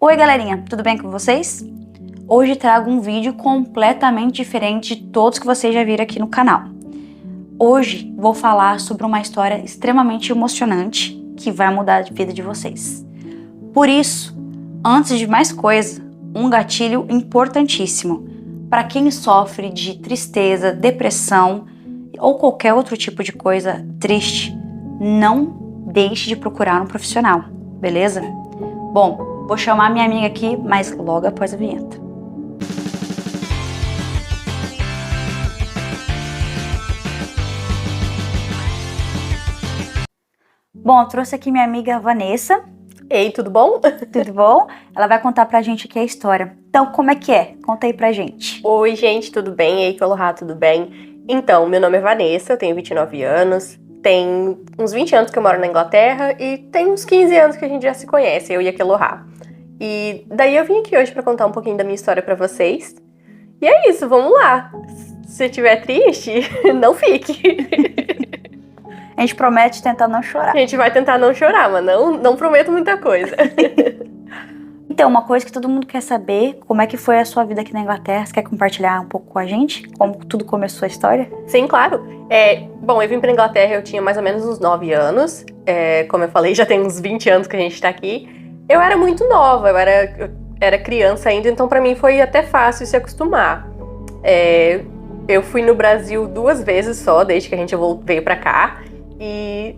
Oi galerinha, tudo bem com vocês? Hoje trago um vídeo completamente diferente de todos que vocês já viram aqui no canal. Hoje vou falar sobre uma história extremamente emocionante que vai mudar a vida de vocês. Por isso, antes de mais coisa, um gatilho importantíssimo para quem sofre de tristeza, depressão ou qualquer outro tipo de coisa triste, não deixe de procurar um profissional, beleza? Bom, vou chamar minha amiga aqui, mas logo após a vinheta. Bom, eu trouxe aqui minha amiga Vanessa. Ei, tudo bom? Tudo bom? Ela vai contar pra gente aqui a história. Então, como é que é? Conta aí pra gente. Oi, gente, tudo bem? Ei, Colorado, tudo bem? Então, meu nome é Vanessa, eu tenho 29 anos, tem uns 20 anos que eu moro na Inglaterra e tem uns 15 anos que a gente já se conhece, eu e a Kelohá. E daí eu vim aqui hoje pra contar um pouquinho da minha história pra vocês. E é isso, vamos lá! Se estiver triste, não fique! A gente promete tentar não chorar. A gente vai tentar não chorar, mas não prometo muita coisa. Então, uma coisa que todo mundo quer saber, como é que foi a sua vida aqui na Inglaterra? Você quer compartilhar um pouco com a gente? Como tudo começou a história? Sim, claro. Bom, eu vim pra Inglaterra, eu tinha mais ou menos uns 9 anos. Como eu falei, já tem uns 20 anos que a gente tá aqui. Eu era muito nova, eu era criança ainda, então pra mim foi até fácil se acostumar. Eu fui no Brasil 2 vezes só, desde que a gente veio pra cá. E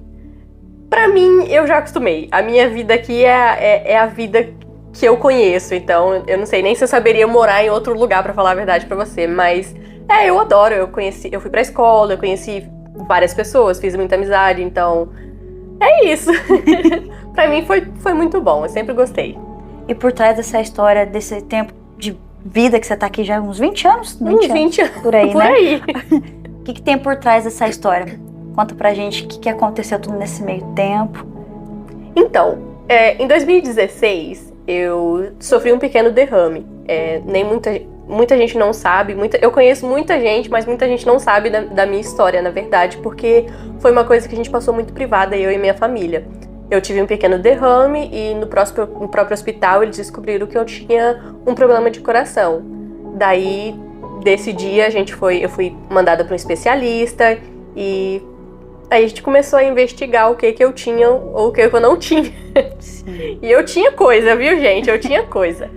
pra mim, eu já acostumei. A minha vida aqui é a vida que eu conheço, então eu não sei nem se eu saberia morar em outro lugar, pra falar a verdade pra você, mas eu adoro, eu fui pra escola, eu conheci várias pessoas, fiz muita amizade, então é isso. Pra mim foi muito bom, eu sempre gostei. E por trás dessa história, desse tempo de vida que você tá aqui já há uns 20 anos? 20 anos, por aí, por né? aí. O que tem por trás dessa história? Conta pra gente o que aconteceu tudo nesse meio tempo. Então, em 2016, eu sofri um pequeno derrame. Nem muita gente não sabe. Eu conheço muita gente, mas muita gente não sabe da minha história, na verdade, porque foi uma coisa que a gente passou muito privada, eu e minha família. Eu tive um pequeno derrame e no próprio hospital eles descobriram que eu tinha um problema de coração. Daí, desse dia, eu fui mandada para um especialista e aí a gente começou a investigar o que eu tinha ou o que eu não tinha. Sim. E eu tinha coisa, viu, gente? Eu tinha coisa.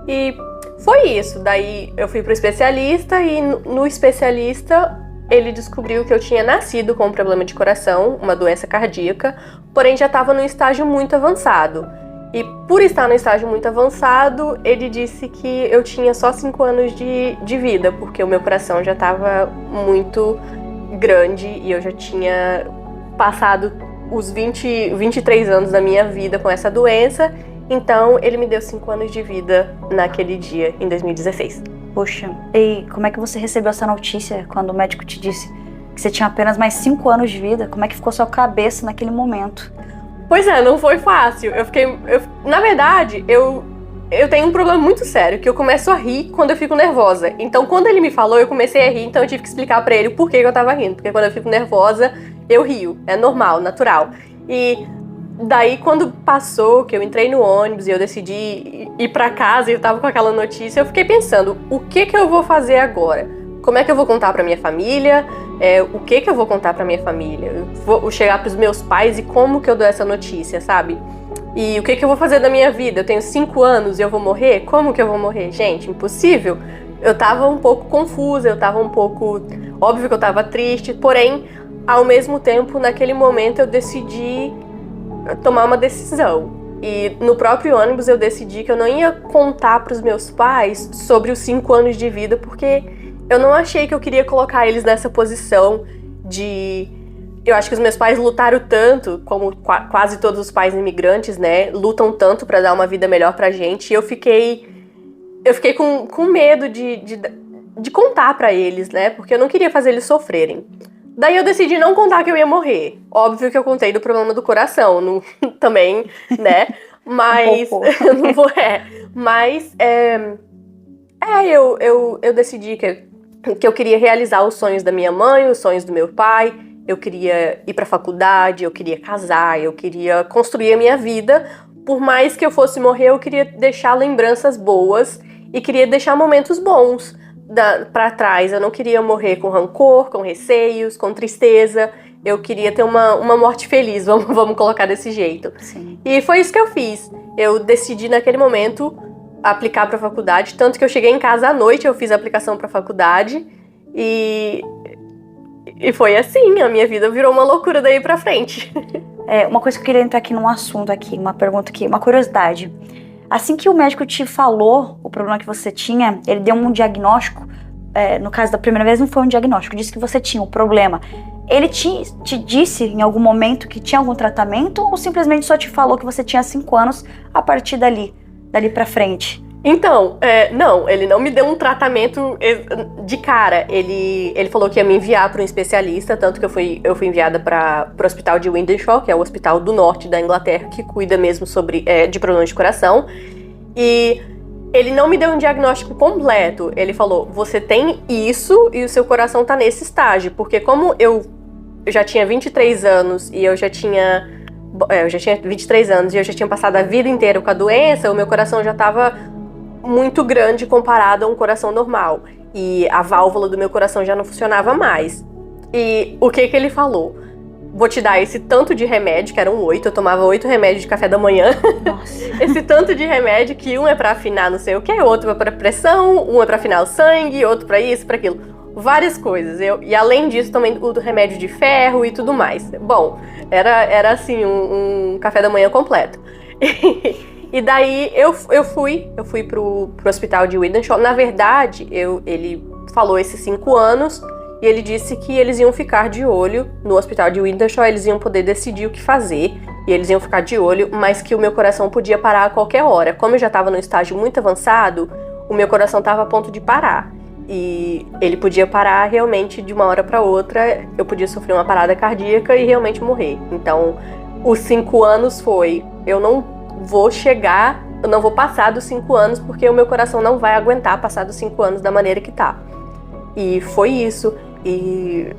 E foi isso. Daí eu fui pro especialista e no especialista ele descobriu que eu tinha nascido com um problema de coração, uma doença cardíaca, porém já estava num estágio muito avançado. E por estar no estágio muito avançado, ele disse que eu tinha só 5 anos de vida, porque o meu coração já estava muito grande e eu já tinha passado os 23 anos da minha vida com essa doença, então ele me deu 5 anos de vida naquele dia, em 2016. Poxa, e como é que você recebeu essa notícia quando o médico te disse que você tinha apenas mais 5 anos de vida? Como é que ficou sua cabeça naquele momento? Pois não foi fácil. Na verdade, eu tenho um problema muito sério, que eu começo a rir quando eu fico nervosa. Então, quando ele me falou, eu comecei a rir, então eu tive que explicar pra ele o porquê que eu tava rindo. Porque quando eu fico nervosa, eu rio. É normal, natural. E daí, quando passou, que eu entrei no ônibus e eu decidi ir pra casa e eu tava com aquela notícia, eu fiquei pensando, o que eu vou fazer agora? Como é que eu vou contar pra minha família? O que eu vou contar pra minha família? Eu vou chegar pros meus pais e como que eu dou essa notícia, sabe? E o que eu vou fazer da minha vida? Eu tenho 5 anos e eu vou morrer? Como que eu vou morrer? Gente, impossível. Eu tava um pouco confusa, eu tava um pouco... Óbvio que eu tava triste, porém, ao mesmo tempo, naquele momento eu decidi tomar uma decisão. E no próprio ônibus eu decidi que eu não ia contar pros meus pais sobre os 5 anos de vida, porque eu não achei que eu queria colocar eles nessa posição de... Eu acho que os meus pais lutaram tanto, como quase todos os pais imigrantes, né? Lutam tanto pra dar uma vida melhor pra gente. E eu fiquei com medo de contar pra eles, né? Porque eu não queria fazer eles sofrerem. Daí eu decidi não contar que eu ia morrer. Óbvio que eu contei do problema do coração, também, né? Mas... não vou, mas... eu decidi que eu queria realizar os sonhos da minha mãe, os sonhos do meu pai. Eu queria ir pra faculdade, eu queria casar, eu queria construir a minha vida, por mais que eu fosse morrer, eu queria deixar lembranças boas e queria deixar momentos bons pra trás. Eu não queria morrer com rancor, com receios, com tristeza. Eu queria ter uma morte feliz, vamos colocar desse jeito. Sim. E foi isso que eu fiz. Eu decidi naquele momento aplicar pra faculdade, tanto que eu cheguei em casa à noite, eu fiz a aplicação pra faculdade e foi assim, a minha vida virou uma loucura daí pra frente. Uma coisa que eu queria entrar aqui num assunto aqui, uma pergunta aqui, uma curiosidade. Assim que o médico te falou o problema que você tinha, ele deu um diagnóstico, no caso da primeira vez não foi um diagnóstico, disse que você tinha um problema. Ele te disse em algum momento que tinha algum tratamento ou simplesmente só te falou que você tinha 5 anos a partir dali pra frente? Então, não, ele não me deu um tratamento de cara. Ele falou que ia me enviar para um especialista, tanto que eu fui enviada para o hospital de Windenshaw, que é o hospital do norte da Inglaterra, que cuida mesmo de problemas de coração. E ele não me deu um diagnóstico completo. Ele falou, você tem isso e o seu coração tá nesse estágio. Porque como eu já tinha 23 anos e eu já tinha 23 anos e eu já tinha passado a vida inteira com a doença, o meu coração já tava muito grande comparado a um coração normal. E a válvula do meu coração já não funcionava mais. E o que ele falou? Vou te dar esse tanto de remédio, que eram 8, eu tomava 8 remédios de café da manhã. Nossa. Esse tanto de remédio que um é pra afinar não sei o que, outro é pra pressão, um é pra afinar o sangue, outro pra isso, pra aquilo. Várias coisas. E além disso também o do remédio de ferro e tudo mais. Bom, era assim um café da manhã completo. E daí eu fui pro hospital de Windenshaw. Na verdade, ele falou esses 5 anos e ele disse que eles iam ficar de olho no hospital de Windenshaw, eles iam poder decidir o que fazer e eles iam ficar de olho, mas que o meu coração podia parar a qualquer hora. Como eu já estava num estágio muito avançado, o meu coração estava a ponto de parar. E ele podia parar realmente de uma hora para outra, eu podia sofrer uma parada cardíaca e realmente morrer. Então, os 5 anos foi, eu não vou passar dos 5 anos porque o meu coração não vai aguentar passar dos 5 anos da maneira que tá. E foi isso. E,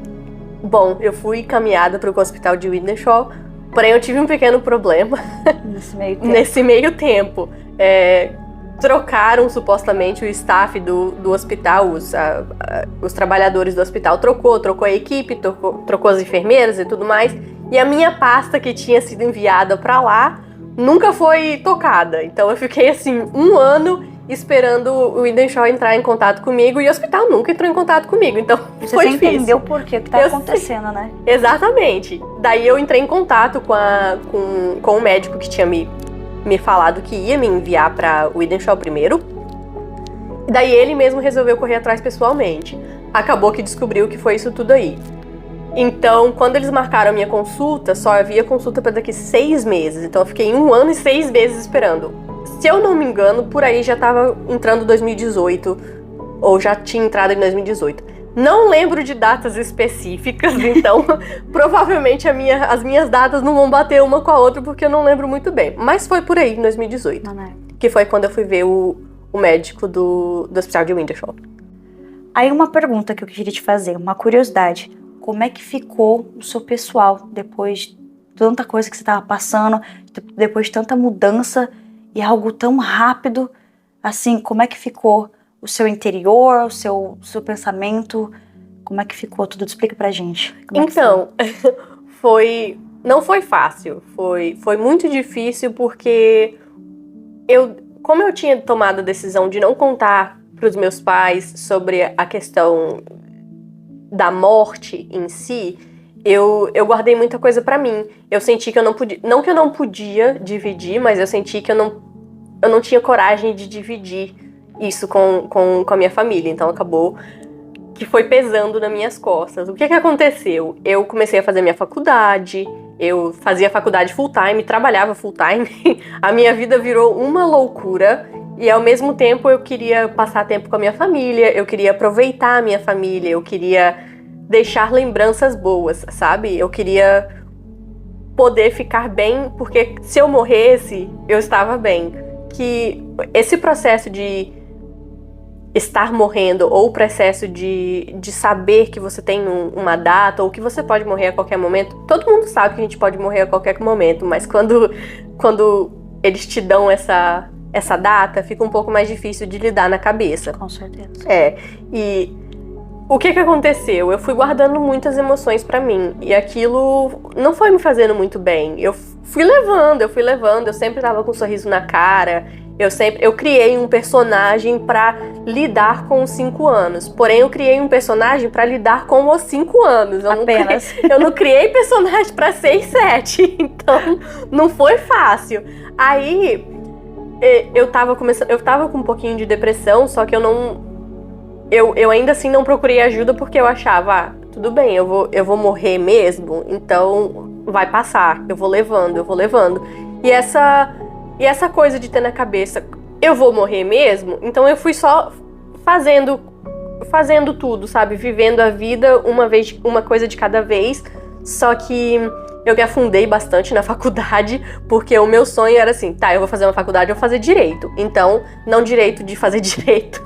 bom, eu fui caminhada para o hospital de Windenshaw, porém eu tive um pequeno problema nesse meio tempo. Trocaram supostamente o staff do hospital, os trabalhadores do hospital trocou a equipe, trocou as enfermeiras e tudo mais. E a minha pasta que tinha sido enviada para lá nunca foi tocada. Então eu fiquei assim 1 ano esperando o Windenshaw entrar em contato comigo e o hospital nunca entrou em contato comigo. Então foi difícil. Você entendeu por quê, o que tá acontecendo, né? Exatamente. Daí eu entrei em contato com o médico que tinha me falado que ia me enviar para o Windenshaw primeiro. E daí ele mesmo resolveu correr atrás pessoalmente. Acabou que descobriu que foi isso tudo aí. Então, quando eles marcaram a minha consulta, só havia consulta para daqui 6 meses. Então eu fiquei 1 ano e 6 meses esperando. Se eu não me engano, por aí já estava entrando 2018, ou já tinha entrado em 2018. Não lembro de datas específicas, então provavelmente as minhas datas não vão bater uma com a outra, porque eu não lembro muito bem. Mas foi por aí, em 2018, que foi quando eu fui ver o médico do hospital de Windenshaw. Aí uma pergunta que eu queria te fazer, uma curiosidade. Como é que ficou o seu pessoal depois de tanta coisa que você estava passando, depois de tanta mudança e algo tão rápido? Assim, como é que ficou o seu interior, o seu pensamento? Como é que ficou tudo? Explica pra gente. Então, não foi fácil. Foi muito difícil porque como eu tinha tomado a decisão de não contar pros meus pais sobre a questão da morte em si, eu guardei muita coisa pra mim. Eu senti que eu não podia, não que eu não podia dividir, mas eu senti que eu não tinha coragem de dividir isso com a minha família. Então acabou que foi pesando nas minhas costas. O que aconteceu? Eu comecei a fazer minha faculdade, eu fazia faculdade full time, trabalhava full time, a minha vida virou uma loucura. E ao mesmo tempo eu queria passar tempo com a minha família, eu queria aproveitar a minha família, eu queria deixar lembranças boas, sabe? Eu queria poder ficar bem, porque se eu morresse, eu estava bem. Que esse processo de estar morrendo, ou o processo de saber que você tem uma data, ou que você pode morrer a qualquer momento, todo mundo sabe que a gente pode morrer a qualquer momento, mas quando eles te dão essa data, fica um pouco mais difícil de lidar na cabeça. Com certeza. E o que aconteceu? Eu fui guardando muitas emoções pra mim, e aquilo não foi me fazendo muito bem. Eu fui levando, eu sempre tava com um sorriso na cara, eu criei um personagem pra lidar com os 5 anos, porém eu criei um personagem pra lidar com os 5 anos. Eu não criei personagem pra 6, 7, então não foi fácil. Aí eu tava com um pouquinho de depressão, só que eu ainda assim não procurei ajuda porque eu achava, tudo bem, eu vou morrer mesmo, então vai passar, eu vou levando. E essa coisa de ter na cabeça, eu vou morrer mesmo, então eu fui só fazendo tudo, sabe? Vivendo a vida uma coisa de cada vez, só que eu me afundei bastante na faculdade, porque o meu sonho era assim, tá, eu vou fazer uma faculdade, eu vou fazer direito. Então, não direito de fazer direito.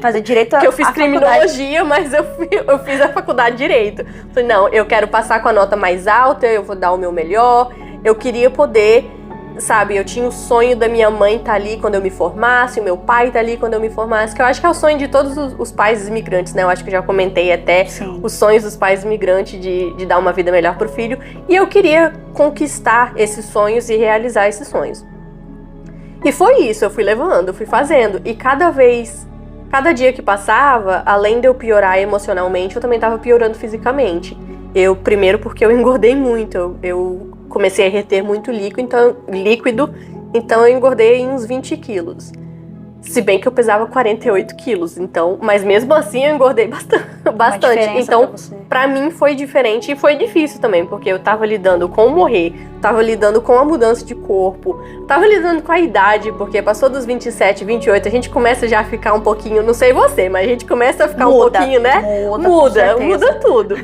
Fazer direito Porque eu fiz criminologia, mas eu fiz a faculdade de direito. Falei, não, eu quero passar com a nota mais alta, eu vou dar o meu melhor. Eu queria poder, sabe, eu tinha o sonho da minha mãe estar ali quando eu me formasse, o meu pai estar ali quando eu me formasse, que eu acho que é o sonho de todos os pais imigrantes, né? Eu acho que eu já comentei até os sonhos dos pais imigrantes de dar uma vida melhor pro filho. E eu queria conquistar esses sonhos e realizar esses sonhos. E foi isso, eu fui levando, eu fui fazendo. E cada dia que passava, além de eu piorar emocionalmente, eu também tava piorando fisicamente. Primeiro porque eu engordei muito, eu comecei a reter muito líquido, então eu engordei em uns 20 quilos. Se bem que eu pesava 48 quilos, então, mas mesmo assim eu engordei bastante. Então, pra mim foi diferente e foi difícil também, porque eu tava lidando com o morrer, tava lidando com a mudança de corpo, tava lidando com a idade, porque passou dos 27, 28, a gente começa já a ficar um pouquinho, não sei você, mas a gente começa a ficar um pouquinho, né? Muda tudo.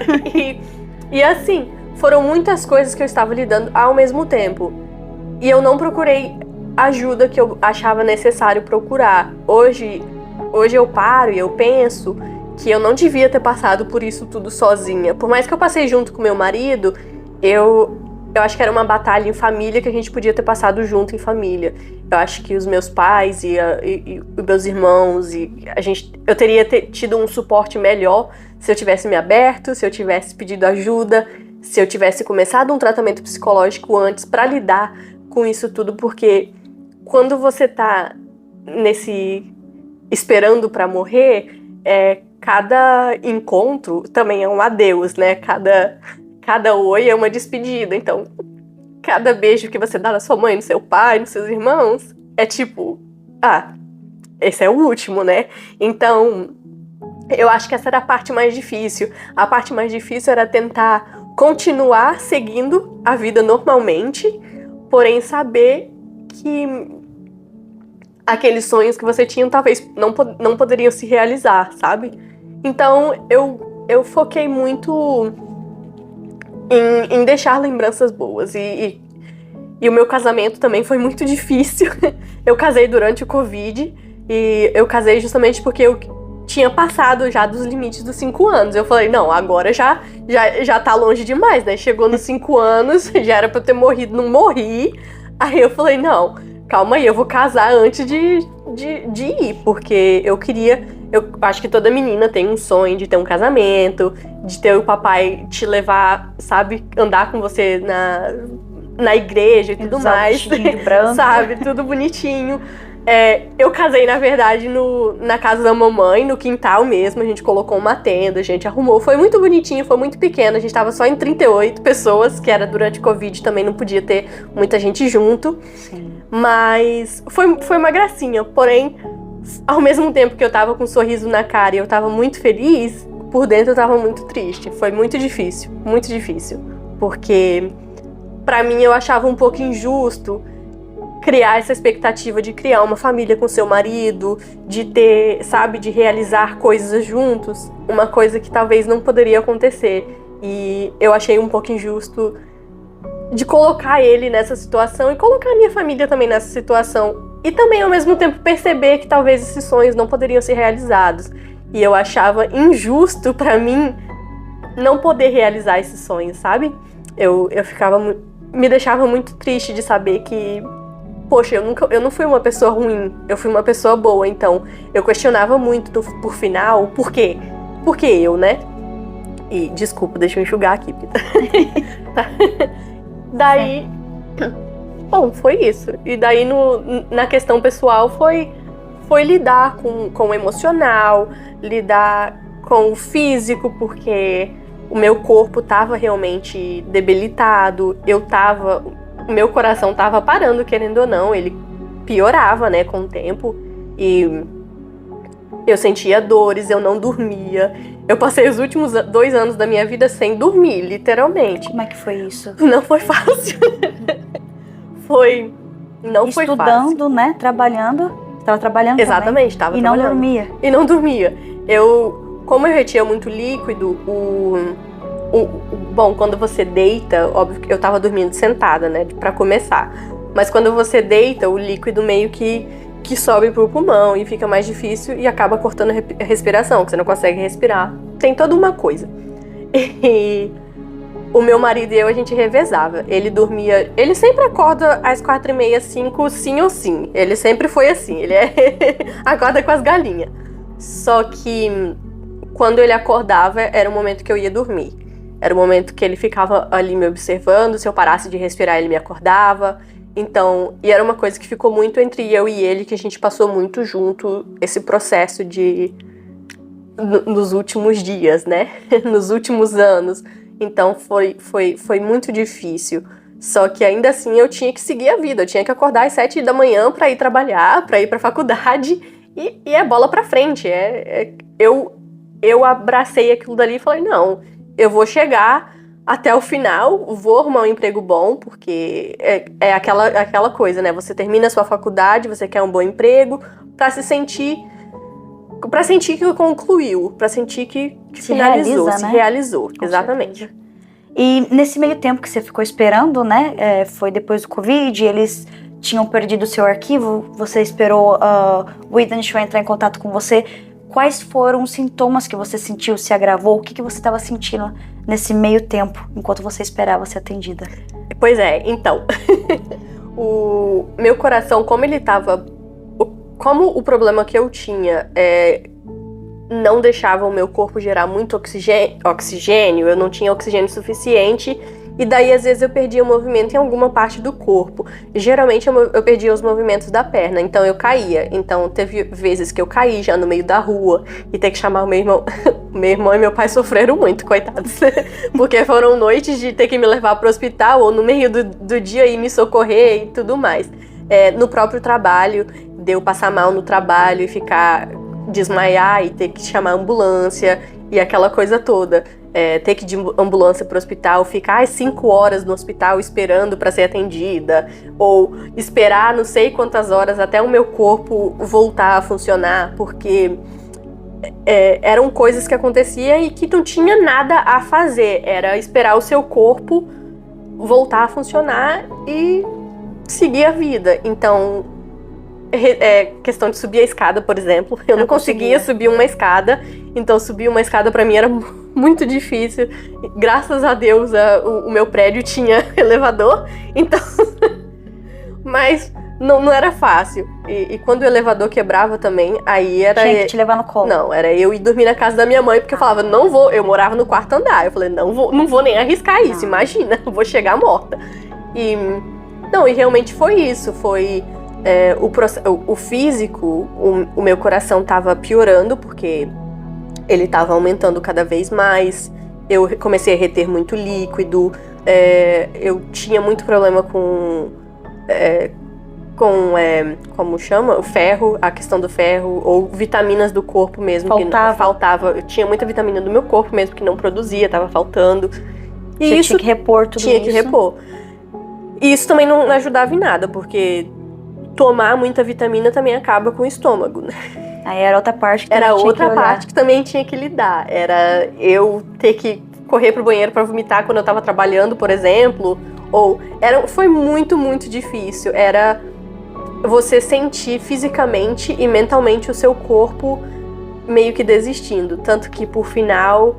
E assim, foram muitas coisas que eu estava lidando ao mesmo tempo. E eu não procurei ajuda que eu achava necessário procurar. Hoje eu paro e eu penso que eu não devia ter passado por isso tudo sozinha. Por mais que eu passei junto com meu marido, eu acho que era uma batalha em família que a gente podia ter passado junto em família. Eu acho que os meus pais e meus irmãos, eu teria tido um suporte melhor se eu tivesse me aberto, se eu tivesse pedido ajuda, se eu tivesse começado um tratamento psicológico antes para lidar com isso tudo, porque quando você tá esperando pra morrer, cada encontro também é um adeus, né? Cada oi é uma despedida. Então, cada beijo que você dá na sua mãe, no seu pai, nos seus irmãos, é tipo, esse é o último, né? Então, eu acho que essa era a parte mais difícil. A parte mais difícil era tentar continuar seguindo a vida normalmente, porém saber que aqueles sonhos que você tinha talvez não poderiam se realizar, sabe? Então eu foquei muito em deixar lembranças boas. E o meu casamento também foi muito difícil. Eu casei durante o Covid e eu casei justamente porque eu tinha passado já dos limites dos 5 anos. Eu falei, não, agora já tá longe demais, né? Chegou nos 5 anos, já era pra eu ter morrido, não morri. Aí eu falei, não, calma aí, eu vou casar antes de ir, porque eu acho que toda menina tem um sonho de ter um casamento, de ter o papai te levar, sabe, andar com você na igreja e tudo mais, branco. sabe, tudo bonitinho. Eu casei, na verdade, na casa da mamãe, no quintal mesmo, a gente colocou uma tenda, a gente arrumou, foi muito bonitinho, foi muito pequeno, a gente tava só em 38 pessoas, que era durante o Covid, também não podia ter muita gente junto. Sim. Mas foi uma gracinha, porém, ao mesmo tempo que eu tava com um sorriso na cara e eu tava muito feliz, por dentro eu tava muito triste. Foi muito difícil, porque pra mim eu achava um pouco injusto criar essa expectativa de criar uma família com seu marido, de ter, sabe, de realizar coisas juntos, uma coisa que talvez não poderia acontecer. E eu achei um pouco injusto de colocar ele nessa situação e colocar a minha família também nessa situação. E também, ao mesmo tempo, perceber que talvez esses sonhos não poderiam ser realizados. E eu achava injusto pra mim não poder realizar esses sonhos, sabe? Me deixava muito triste de saber que poxa, eu não fui uma pessoa ruim, eu fui uma pessoa boa, então eu questionava muito por final, por quê? Por que eu, né? E, desculpa, deixa eu enxugar aqui, Pita. Daí, bom, foi isso. E daí, na questão pessoal, foi lidar com o emocional, lidar com o físico, porque o meu corpo tava realmente debilitado, o meu coração tava parando, querendo ou não, ele piorava, né, com o tempo, e eu sentia dores, eu não dormia. Eu passei os últimos 2 anos da minha vida sem dormir, literalmente. Como é que foi isso? Não foi fácil. Não foi fácil. Estudando, né, trabalhando, estava trabalhando exatamente, estava trabalhando. E não dormia. E não dormia. Como eu retinha muito líquido, bom, quando você deita, óbvio que eu tava dormindo sentada, né, pra começar. Mas quando você deita, o líquido meio que sobe pro pulmão e fica mais difícil e acaba cortando a respiração, que você não consegue respirar. Tem toda uma coisa. E o meu marido e eu, a gente revezava. Ele dormia... Ele sempre acorda às 4h30, 5, sim ou sim. Ele sempre foi assim. Ele acorda com as galinhas. Só que quando ele acordava, era o momento que eu ia dormir. Era o momento que ele ficava ali me observando. Se eu parasse de respirar, ele me acordava. Então, e era uma coisa que ficou muito entre eu e ele, que a gente passou muito junto, esse processo nos últimos dias, né? Nos últimos anos. Então, foi muito difícil. Só que ainda assim eu tinha que seguir a vida. Eu tinha que acordar às 7 da manhã pra ir trabalhar, pra ir pra faculdade. E é bola pra frente. Eu abracei aquilo dali e falei, não, eu vou chegar até o final, vou arrumar um emprego bom, porque é aquela coisa, né? Você termina a sua faculdade, você quer um bom emprego, pra sentir que concluiu, pra sentir que finalizou, se realizou. Exatamente. E nesse meio tempo que você ficou esperando, né? Foi depois do Covid, eles tinham perdido o seu arquivo, você esperou o Ethan Show entrar em contato com você. Quais foram os sintomas que você sentiu, se agravou? O que você estava sentindo nesse meio tempo, enquanto você esperava ser atendida? Pois é, então, o meu coração, como o problema que eu tinha não deixava o meu corpo gerar muito oxigênio, eu não tinha oxigênio suficiente, e daí às vezes eu perdia o movimento em alguma parte do corpo. Geralmente eu perdia os movimentos da perna, então eu caía. Então teve vezes que eu caí já no meio da rua e ter que chamar o meu irmão. Meu irmão e meu pai sofreram muito, coitados. Porque foram noites de ter que me levar para o hospital ou no meio do dia ir me socorrer e tudo mais. No próprio trabalho, de eu passar mal no trabalho e desmaiar e ter que chamar a ambulância e aquela coisa toda. Ter que ir de ambulância para o hospital, ficar às 5 horas no hospital esperando para ser atendida, ou esperar não sei quantas horas até o meu corpo voltar a funcionar, porque eram coisas que aconteciam e que não tinha nada a fazer, era esperar o seu corpo voltar a funcionar e seguir a vida. Então, questão de subir a escada, por exemplo, eu não conseguia subir uma escada, então subir uma escada para mim era muito difícil. Graças a Deus o meu prédio tinha elevador, então mas não era fácil. E quando o elevador quebrava também, aí era... Tinha que te levar no colo. Não, era eu ir dormir na casa da minha mãe, porque eu falava, não vou, eu morava no 4º andar, eu falei, não vou nem arriscar isso, imagina, eu vou chegar morta. E realmente foi isso, foi... o físico, o meu coração estava piorando, porque ele estava aumentando cada vez mais, eu comecei a reter muito líquido, eu tinha muito problema com como chama? O ferro, a questão do ferro, ou vitaminas do corpo mesmo. Faltava. Eu tinha muita vitamina do meu corpo mesmo que não produzia, estava faltando. E você tinha que repor tudo isso? Tinha que repor. E isso também não ajudava em nada, porque tomar muita vitamina também acaba com o estômago, né? Aí era outra parte que era outra parte que também tinha que lidar. Era eu ter que correr pro banheiro para vomitar quando eu tava trabalhando, por exemplo. Foi muito, muito difícil. Era você sentir fisicamente e mentalmente o seu corpo meio que desistindo. Tanto que por final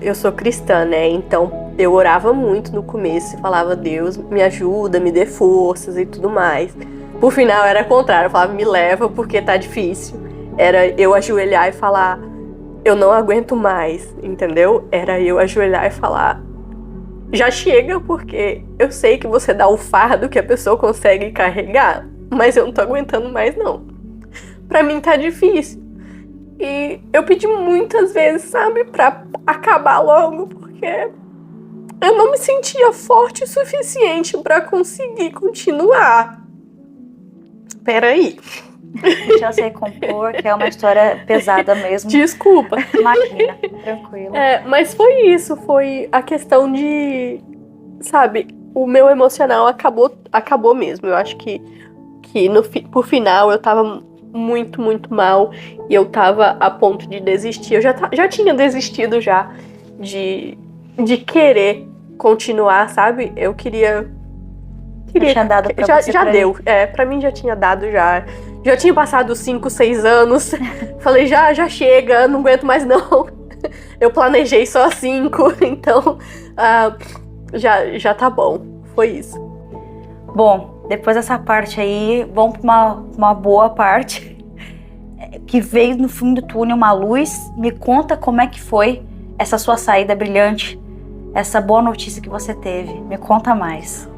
eu sou cristã, né? Então, Eu orava muito no começo e falava, Deus, me ajuda, me dê forças e tudo mais. Por final era o contrário, eu falava, me leva porque tá difícil. Era eu ajoelhar e falar, eu não aguento mais, entendeu? Era eu ajoelhar e falar, já chega, porque eu sei que você dá o fardo que a pessoa consegue carregar, mas eu não tô aguentando mais não. Pra mim tá difícil. E eu pedi muitas vezes, sabe, pra acabar logo, porque eu não me sentia forte o suficiente pra conseguir continuar. Peraí. Deixa eu se recompor, que é uma história pesada mesmo. Desculpa. Imagina, tranquilo. Mas foi isso, foi a questão de, sabe, o meu emocional acabou mesmo. Eu acho que por final eu tava muito, muito mal e eu tava a ponto de desistir. Eu já tinha desistido já de querer continuar, sabe? Eu queria tinha dado pra você já pra deu. Pra mim já tinha dado já. Já tinha passado 5, 6 anos. Falei, já chega, não aguento mais não. Eu planejei só 5, então já tá bom. Foi isso. Bom, depois dessa parte aí, vamos pra uma boa parte. Que veio no fim do túnel uma luz. Me conta como é que foi essa sua saída brilhante, essa boa notícia que você teve. Me conta mais.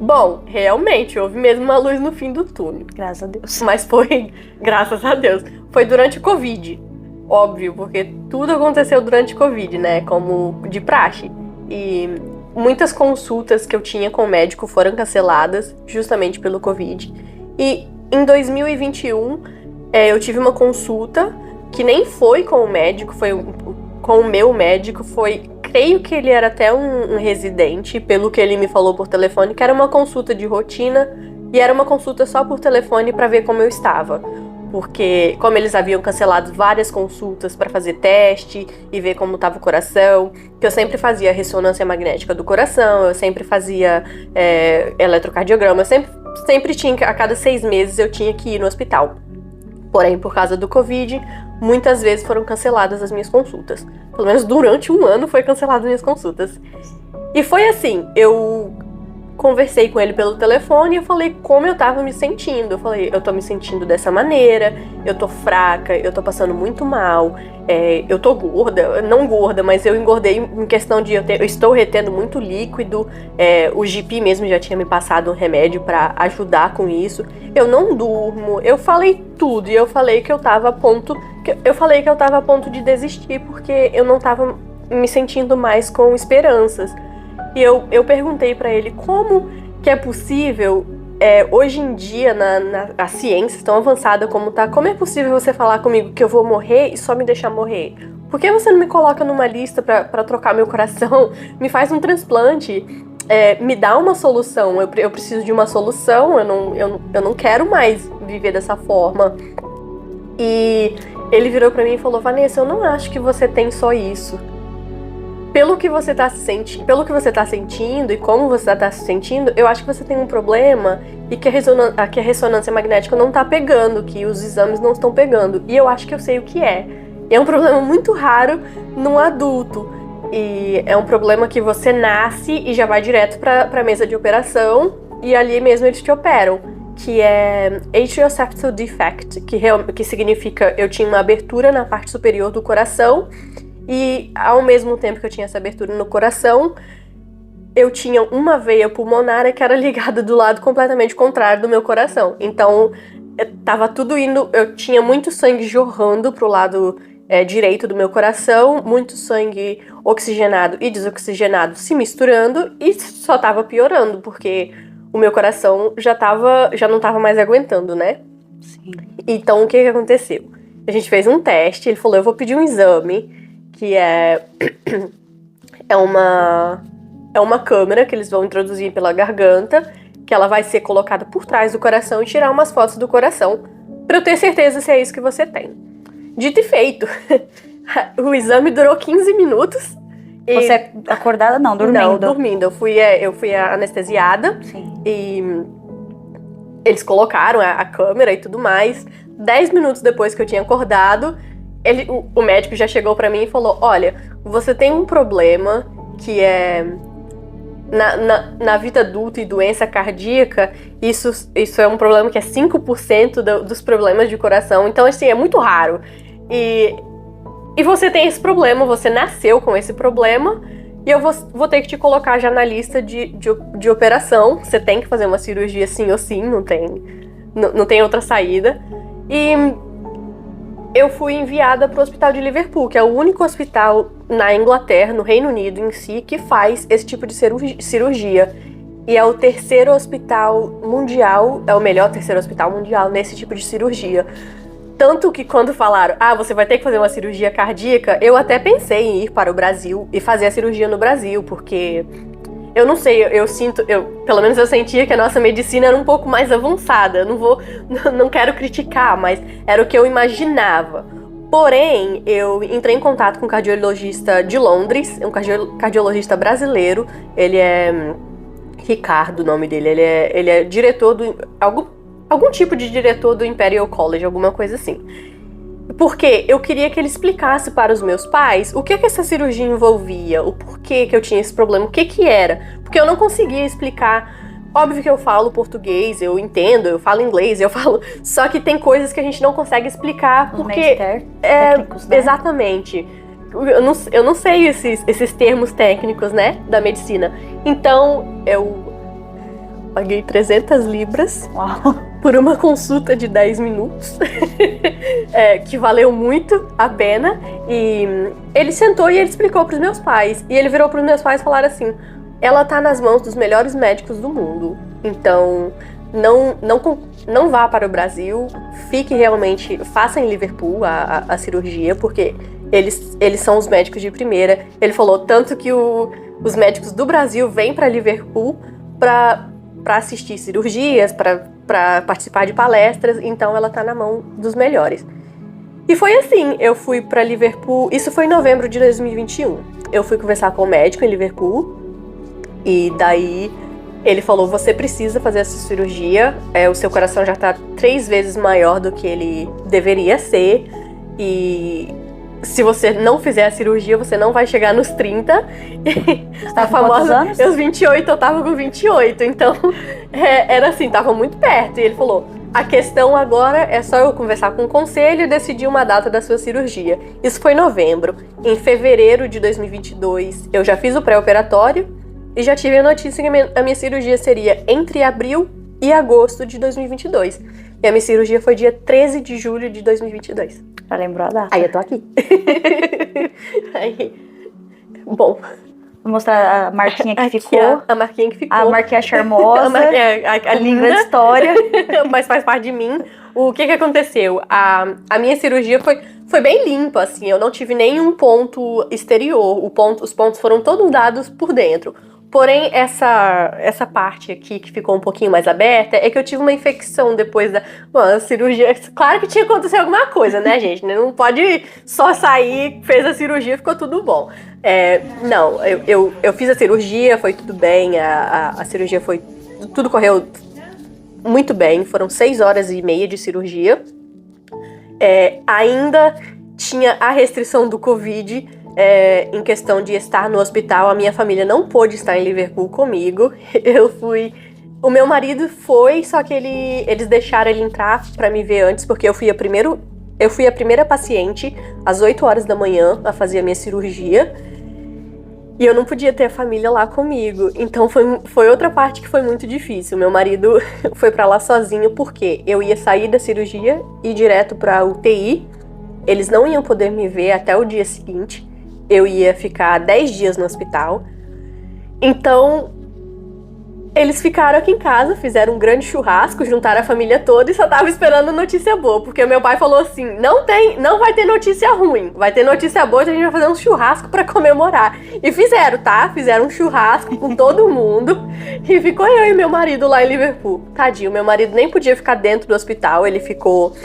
Bom, realmente, houve mesmo uma luz no fim do túnel. Graças a Deus. Mas foi, graças a Deus, foi durante o Covid. Óbvio, porque tudo aconteceu durante o Covid, né? Como de praxe. E muitas consultas que eu tinha com o médico foram canceladas justamente pelo Covid. E em 2021, eu tive uma consulta que nem foi com o médico, foi com o meu médico, creio que ele era até um residente, pelo que ele me falou por telefone, que era uma consulta de rotina e era uma consulta só por telefone para ver como eu estava. Porque como eles haviam cancelado várias consultas para fazer teste e ver como estava o coração, que eu sempre fazia ressonância magnética do coração, eu sempre fazia eletrocardiograma, sempre tinha, a cada 6 meses eu tinha que ir no hospital. Porém, por causa do Covid, muitas vezes foram canceladas as minhas consultas. Pelo menos durante um ano foi canceladas as minhas consultas. E foi assim, eu conversei com ele pelo telefone e eu falei como eu tava me sentindo. Eu falei, eu tô me sentindo dessa maneira, eu tô fraca, eu tô passando muito mal, eu tô gorda, não gorda, mas eu engordei em questão de eu estou retendo muito líquido, o GP mesmo já tinha me passado um remédio pra ajudar com isso, eu não durmo, eu falei tudo e eu falei que eu tava a ponto de desistir porque eu não tava me sentindo mais com esperanças. E eu perguntei pra ele como que é possível, hoje em dia, a ciência tão avançada como tá, como é possível você falar comigo que eu vou morrer e só me deixar morrer? Por que você não me coloca numa lista pra trocar meu coração? Me faz um transplante, me dá uma solução, eu preciso de uma solução, eu não quero mais viver dessa forma. E ele virou pra mim e falou, Vanessa, eu não acho que você tem só isso. Pelo que você tá sentindo e como você tá se sentindo, eu acho que você tem um problema e que a ressonância magnética não tá pegando, que os exames não estão pegando. E eu acho que eu sei o que é. E é um problema muito raro num adulto. E é um problema que você nasce e já vai direto pra mesa de operação e ali mesmo eles te operam. Que é atrial septal defect, que significa eu tinha uma abertura na parte superior do coração. E ao mesmo tempo que eu tinha essa abertura no coração, eu tinha uma veia pulmonar que era ligada do lado completamente contrário do meu coração. Então, tava tudo indo, eu tinha muito sangue jorrando pro lado direito do meu coração, muito sangue oxigenado e desoxigenado se misturando e só tava piorando, porque o meu coração já não tava mais aguentando, né? Sim. Então, o que aconteceu? A gente fez um teste, ele falou, eu vou pedir um exame, que é uma câmera que eles vão introduzir pela garganta, que ela vai ser colocada por trás do coração e tirar umas fotos do coração, pra eu ter certeza se é isso que você tem. Dito e feito. O exame durou 15 minutos. Você acordada? Não, dormindo. Não, dormindo. Eu fui anestesiada. Sim. E eles colocaram a câmera e tudo mais. 10 minutos depois que eu tinha acordado, o médico já chegou pra mim e falou, olha, você tem um problema que é na vida adulta e doença cardíaca, isso é um problema que é 5% dos problemas de coração. Então, assim, é muito raro. E você tem esse problema, você nasceu com esse problema, e eu vou ter que te colocar já na lista de operação. Você tem que fazer uma cirurgia sim ou sim, não tem outra saída. E eu fui enviada para o hospital de Liverpool, que é o único hospital na Inglaterra, no Reino Unido em si, que faz esse tipo de cirurgia. E é o terceiro hospital mundial, é o melhor terceiro hospital mundial nesse tipo de cirurgia. Tanto que quando falaram, você vai ter que fazer uma cirurgia cardíaca, eu até pensei em ir para o Brasil e fazer a cirurgia no Brasil, porque eu não sei, pelo menos eu sentia que a nossa medicina era um pouco mais avançada. Não quero criticar, mas era o que eu imaginava. Porém, eu entrei em contato com um cardiologista de Londres, um cardiologista brasileiro. Ele é Ricardo, o nome dele. Ele é diretor algum tipo de diretor do Imperial College, alguma coisa assim. Porque eu queria que ele explicasse para os meus pais o que essa cirurgia envolvia, o porquê que eu tinha esse problema, o que era. Porque eu não conseguia explicar. Óbvio que eu falo português, eu entendo, eu falo inglês, eu falo... Só que tem coisas que a gente não consegue explicar porque... técnicos, né? Exatamente. Eu não sei esses termos técnicos, né, da medicina. Então, eu paguei 300 libras. Uau. Por uma consulta de 10 minutos, que valeu muito a pena. E ele sentou e ele explicou para os meus pais. E ele virou para os meus pais e falaram assim: ela tá nas mãos dos melhores médicos do mundo. Então, não vá para o Brasil. Fique realmente, faça em Liverpool a cirurgia, porque eles são os médicos de primeira. Ele falou tanto que os médicos do Brasil vêm para Liverpool para assistir cirurgias, para participar de palestras, então ela tá na mão dos melhores. E foi assim, eu fui para Liverpool, isso foi em novembro de 2021. Eu fui conversar com o médico em Liverpool, e daí ele falou: você precisa fazer essa cirurgia, o seu coração já tá 3 vezes maior do que ele deveria ser, e se você não fizer a cirurgia, você não vai chegar nos 30. Você tá com quantos anos? Os 28, eu tava com 28. Então, era assim, tava muito perto. E ele falou: a questão agora é só eu conversar com o conselho e decidir uma data da sua cirurgia. Isso foi em novembro. Em fevereiro de 2022, eu já fiz o pré-operatório e já tive a notícia que a minha cirurgia seria entre abril e agosto de 2022. E a minha cirurgia foi dia 13 de julho de 2022. Já lembrou a data? Aí eu tô aqui. Aí, bom. Vou mostrar a marquinha que aqui ficou. A marquinha que ficou. A marquinha charmosa. A linda história. Mas faz parte de mim. O que aconteceu? A minha cirurgia foi bem limpa, assim. Eu não tive nenhum ponto exterior. Os pontos foram todos dados por dentro. Porém, essa parte aqui que ficou um pouquinho mais aberta é que eu tive uma infecção depois da cirurgia. Claro que tinha acontecido alguma coisa, né, gente? Não pode só sair, fez a cirurgia e ficou tudo bom. Não, eu fiz a cirurgia, foi tudo bem, a cirurgia tudo correu muito bem, foram 6 horas e meia de cirurgia. Ainda tinha a restrição do Covid. Em questão de estar no hospital, a minha família não pôde estar em Liverpool comigo. O meu marido foi, só que eles deixaram ele entrar pra me ver antes, porque eu fui a primeira paciente às 8 horas da manhã a fazer a minha cirurgia. E eu não podia ter a família lá comigo. Então foi outra parte que foi muito difícil. Meu marido foi pra lá sozinho, porque eu ia sair da cirurgia e ir direto pra UTI. Eles não iam poder me ver até o dia seguinte. Eu ia ficar 10 dias no hospital. Então, eles ficaram aqui em casa, fizeram um grande churrasco, juntaram a família toda e só tava esperando notícia boa. Porque meu pai falou assim: não vai ter notícia ruim, vai ter notícia boa, então a gente vai fazer um churrasco pra comemorar. E fizeram, tá? Fizeram um churrasco com todo mundo. E ficou eu e meu marido lá em Liverpool. Tadinho, meu marido nem podia ficar dentro do hospital, ele ficou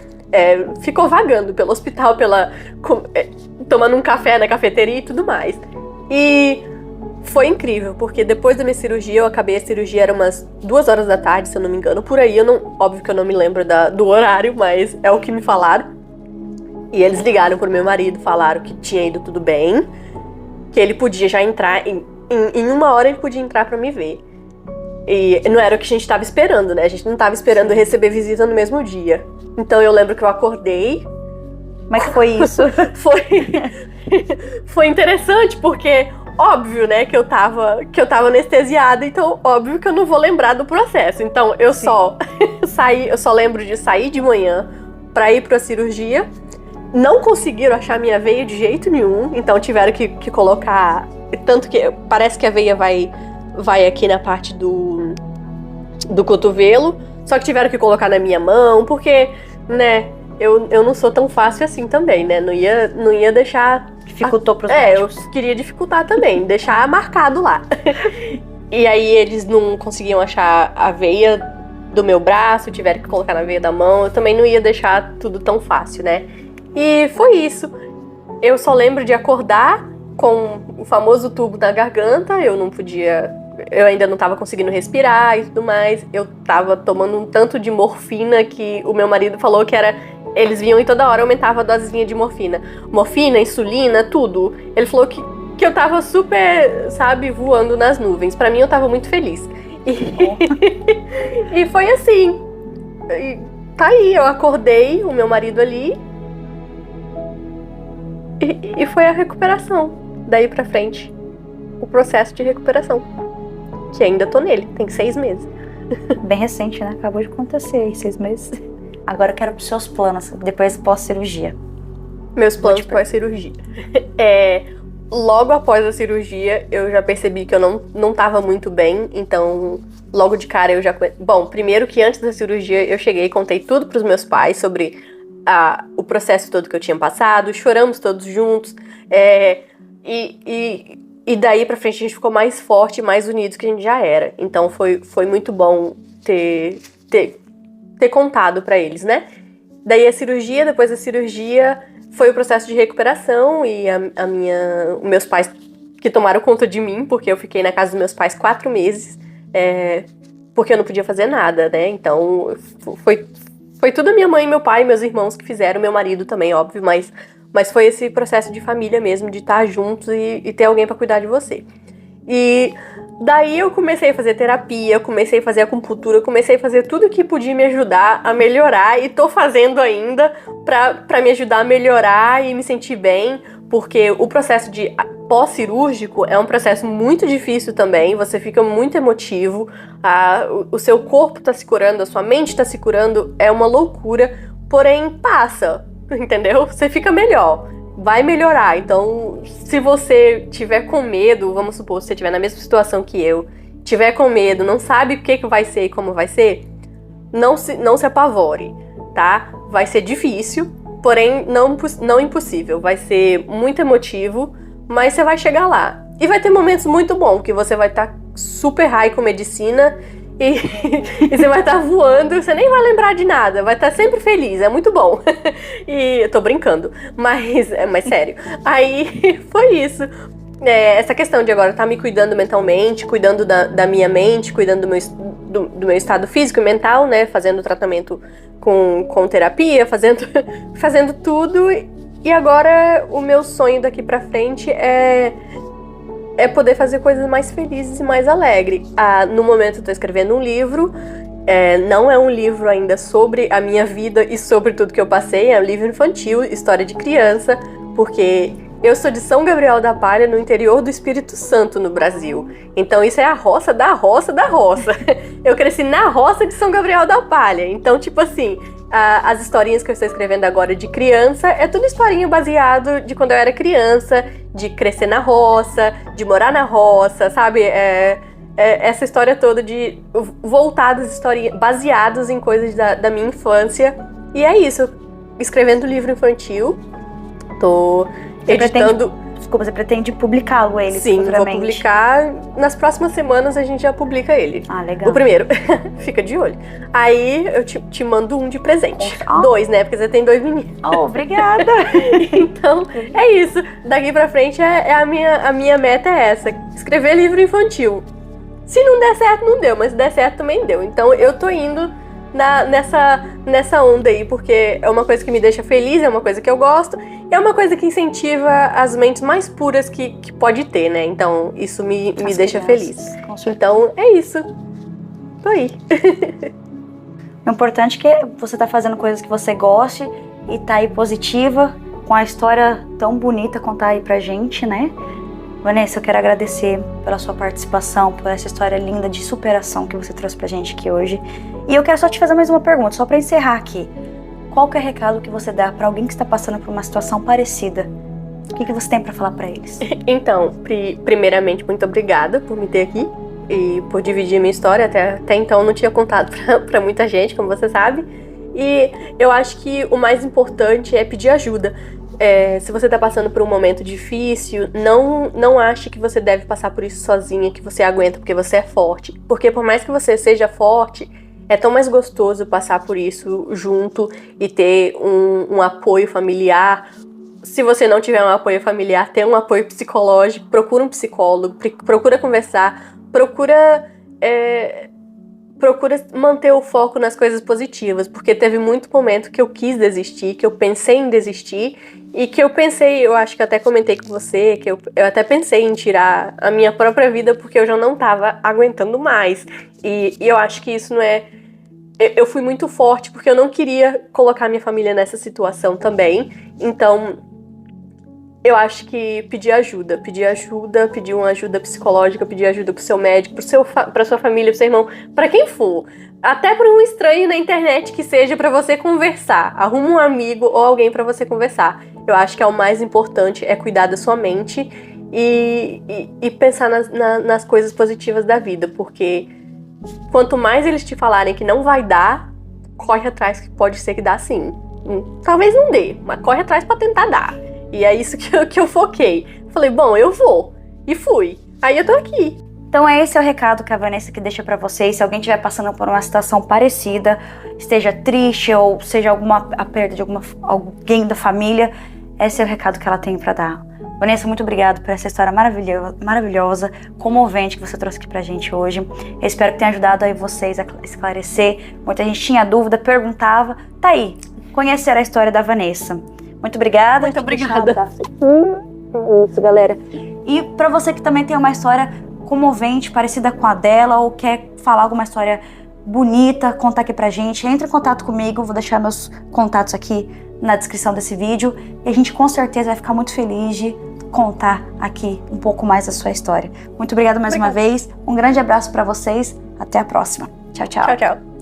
vagando pelo hospital, tomando um café na cafeteria e tudo mais. E foi incrível, porque depois da minha cirurgia, eu acabei a cirurgia, era umas 2 horas da tarde, se eu não me engano, por aí. Óbvio que eu não me lembro do horário, mas é o que me falaram. E eles ligaram pro meu marido, falaram que tinha ido tudo bem, que ele podia já entrar em 1 hora ele podia entrar pra me ver. E não era o que a gente tava esperando, né? A gente não tava esperando receber visita no mesmo dia. Então eu lembro que eu acordei. Como é que foi isso? Foi interessante, porque óbvio, né, que eu tava anestesiada, então óbvio que eu não vou lembrar do processo. Então eu só lembro de sair de manhã pra ir pra cirurgia. Não conseguiram achar minha veia de jeito nenhum, então tiveram que colocar. Tanto que parece que a veia vai aqui na parte do cotovelo, só que tiveram que colocar na minha mão, porque, né, eu não sou tão fácil assim também, né? Não ia deixar. Dificultou pros médicos. Eu queria dificultar também, deixar marcado lá. E aí eles não conseguiam achar a veia do meu braço, tiveram que colocar na veia da mão. Eu também não ia deixar tudo tão fácil, né? E foi isso. Eu só lembro de acordar com o famoso tubo na garganta. Eu ainda não tava conseguindo respirar e tudo mais. Eu tava tomando um tanto de morfina que o meu marido falou que era... Eles vinham e toda hora aumentava a dosezinha de morfina. Morfina, insulina, tudo. Ele falou que eu tava super, sabe, voando nas nuvens. Pra mim, eu tava muito feliz. E foi assim. E tá aí, eu acordei, o meu marido ali. E foi a recuperação. Daí pra frente, o processo de recuperação. Que ainda tô nele, tem 6 meses. Bem recente, né? Acabou de acontecer aí, 6 meses. Agora eu quero pros seus planos, depois pós-cirurgia. Meus planos pós-cirurgia. Logo após a cirurgia, eu já percebi que eu não tava muito bem, então logo de cara eu já... Bom, primeiro que antes da cirurgia eu cheguei e contei tudo pros meus pais sobre o processo todo que eu tinha passado, choramos todos juntos, e daí pra frente a gente ficou mais forte, mais unidos que a gente já era. Então foi muito bom ter contado pra eles, né? Daí a cirurgia, depois da cirurgia, foi o processo de recuperação e meus pais que tomaram conta de mim, porque eu fiquei na casa dos meus pais 4 meses, porque eu não podia fazer nada, né? Então foi tudo a minha mãe, meu pai, meus irmãos que fizeram, meu marido também, óbvio, mas foi esse processo de família mesmo, de estar juntos e ter alguém pra cuidar de você. E daí eu comecei a fazer terapia, eu comecei a fazer acupuntura, eu comecei a fazer tudo que podia me ajudar a melhorar e tô fazendo ainda pra me ajudar a melhorar e me sentir bem, porque o processo de pós-cirúrgico é um processo muito difícil também, você fica muito emotivo, o seu corpo tá se curando, a sua mente tá se curando, é uma loucura, porém passa, entendeu? Você fica melhor. Vai melhorar, então se você tiver com medo, vamos supor, se você estiver na mesma situação que eu, tiver com medo, não sabe o que vai ser e como vai ser, não se apavore, tá? Vai ser difícil, porém não impossível, vai ser muito emotivo, mas você vai chegar lá. E vai ter momentos muito bons, que você vai estar super high com medicina e você vai estar voando, você nem vai lembrar de nada, vai estar sempre feliz, é muito bom. E eu tô brincando, mas sério. Aí foi isso. Essa questão de agora estar me cuidando mentalmente, cuidando da minha mente, cuidando do meu estado físico e mental, né? Fazendo tratamento com terapia, fazendo tudo. E agora o meu sonho daqui pra frente é poder fazer coisas mais felizes e mais alegres. No momento eu tô escrevendo um livro, não é um livro ainda sobre a minha vida e sobre tudo que eu passei, é um livro infantil, história de criança, porque eu sou de São Gabriel da Palha, no interior do Espírito Santo, no Brasil. Então isso é a roça da roça da roça. Eu cresci na roça de São Gabriel da Palha, então tipo assim... As historinhas que eu estou escrevendo agora de criança é tudo historinha baseado de quando eu era criança, de crescer na roça, de morar na roça, sabe? Essa história toda de voltadas, histórias baseadas em coisas da minha infância. E é isso, escrevendo livro infantil, tô editando... Você pretende publicá-lo ele? Sim, vou publicar. Nas próximas semanas a gente já publica ele. Ah, legal. O primeiro. Fica de olho. Aí eu te mando um de presente. 2, né? Porque você tem 2 meninos. Obrigada. Então, é isso. Daqui pra frente a minha meta é essa. Escrever livro infantil. Se não der certo, não deu. Mas se der certo, também deu. Então eu tô indo nessa onda aí, porque é uma coisa que me deixa feliz, é uma coisa que eu gosto, e é uma coisa que incentiva as mentes mais puras que pode ter, né? Então, isso me deixa feliz. Então, é isso. Tô aí. O importante é que você tá fazendo coisas que você goste e tá aí positiva, com a história tão bonita contar aí pra gente, né? Vanessa, eu quero agradecer pela sua participação, por essa história linda de superação que você trouxe pra gente aqui hoje. E eu quero só te fazer mais uma pergunta, só pra encerrar aqui. Qual que é o recado que você dá pra alguém que está passando por uma situação parecida? O que você tem pra falar pra eles? Então, primeiramente, muito obrigada por me ter aqui e por dividir minha história. Até então não tinha contado pra muita gente, como você sabe. E eu acho que o mais importante é pedir ajuda. Se você tá passando por um momento difícil, não ache que você deve passar por isso sozinha, que você aguenta porque você é forte. Porque por mais que você seja forte, é tão mais gostoso passar por isso junto e ter um apoio familiar. Se você não tiver um apoio familiar, ter um apoio psicológico, procura um psicólogo, procura conversar, procura manter o foco nas coisas positivas, porque teve muito momento que eu quis desistir, que eu pensei em desistir, e que eu acho que eu até comentei com você, que eu até pensei em tirar a minha própria vida, porque eu já não tava aguentando mais, e eu acho que isso não é... Eu fui muito forte, porque eu não queria colocar minha família nessa situação também, então... Eu acho que pedir uma ajuda psicológica, pedir ajuda pro seu médico, pra sua família, pro seu irmão, pra quem for. Até pra um estranho na internet que seja pra você conversar. Arruma um amigo ou alguém pra você conversar. Eu acho que é o mais importante, é cuidar da sua mente e pensar nas coisas positivas da vida. Porque quanto mais eles te falarem que não vai dar, corre atrás, que pode ser que dá sim. Talvez não dê, mas corre atrás pra tentar dar. E é isso que eu foquei. Falei, bom, eu vou. E fui. Aí eu tô aqui. Então esse é o recado que a Vanessa que deixa pra vocês. Se alguém estiver passando por uma situação parecida, esteja triste ou seja a perda de alguém da família, esse é o recado que ela tem pra dar. Vanessa, muito obrigada por essa história maravilhosa, comovente que você trouxe aqui pra gente hoje. Eu espero que tenha ajudado aí vocês a esclarecer. Muita gente tinha dúvida, perguntava. Tá aí, conhecer a história da Vanessa. Muito obrigada. Muito obrigada. Isso, galera. E pra você que também tem uma história comovente, parecida com a dela, ou quer falar alguma história bonita, contar aqui pra gente, entre em contato comigo, vou deixar meus contatos aqui na descrição desse vídeo, e a gente com certeza vai ficar muito feliz de contar aqui um pouco mais da sua história. Muito obrigada mais uma vez, um grande abraço pra vocês, até a próxima. Tchau, tchau. Tchau, tchau.